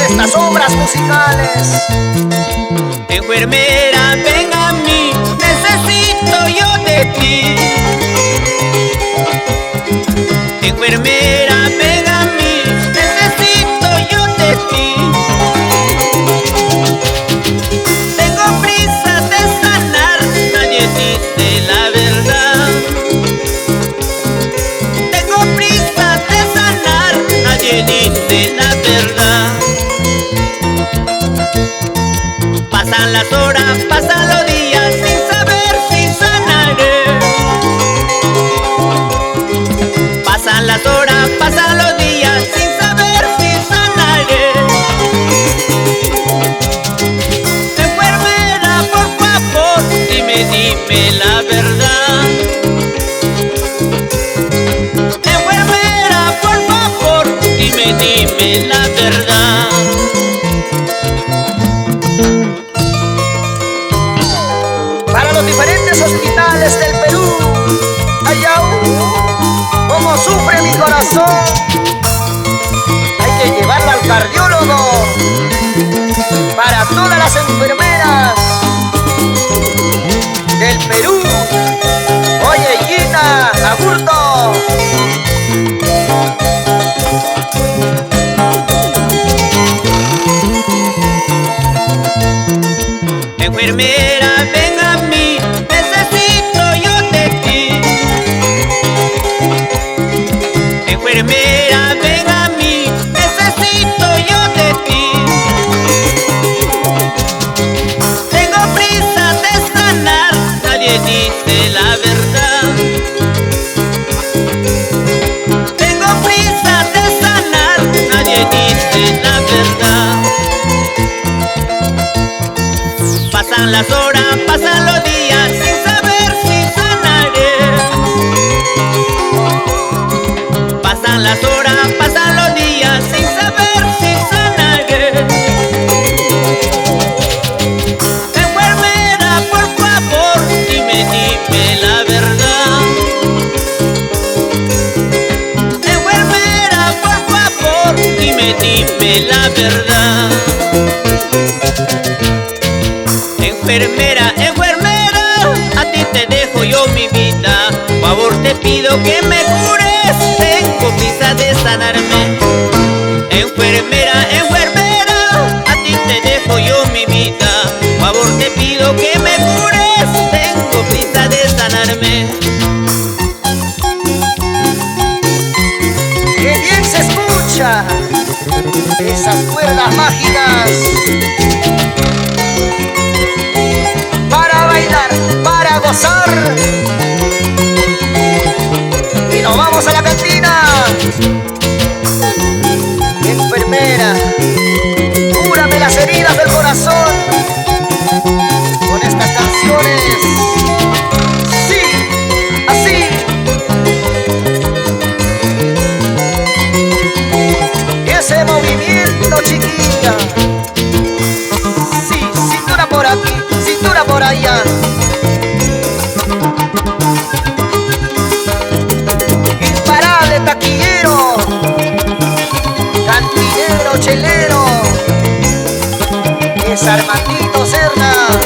estas obras musicales. Enfermera, ven a mí, necesito yo de ti. Enfermera, ven a mí, necesito yo de ti. Tengo prisa de sanar, nadie dice la verdad. Tengo prisa de sanar, nadie dice la verdad. Pasan las horas, pasan los días sin saber si sanaré. Pasan las horas, pasan los días sin saber si sanaré. Enfermera, por favor, dime la verdad. Enfermera, por favor, dime la verdad. Para los diferentes hospitales del Perú, allá, cómo sufre mi corazón. Hay que llevarla al cardiólogo. Para todas las enfermeras del Perú, oye Gina Agurto. Enfermera, ven a mí, necesito yo de ti. Enfermera, ven a mí, necesito yo de ti. Tengo prisa de sanar, nadie dice la verdad. Tengo prisa de sanar, nadie dice la verdad. Pasan las horas, pasan los días sin saber si sanaré. Pasan las horas, pasan los días sin saber si sanaré. Enfermera, por favor, dime la verdad. Enfermera, por favor, dime la verdad. Enfermera, enfermera, a ti te dejo yo mi vida. Por favor te pido que me cures, tengo prisa de sanarme. Enfermera, enfermera, a ti te dejo yo mi vida. Por favor te pido que me cures, tengo prisa de sanarme. ¡Qué bien se escucha! Esas cuerdas mágicas. Para bailar, para gozar. Y nos vamos a la cantina. Enfermera, cúrame las heridas del corazón con estas canciones. Sí, así. Ese movimiento, chiquilla. Sí, cintura por aquí, cintura por allá. Imparable taquillero, cantinero, chelero, es Armandito Serna.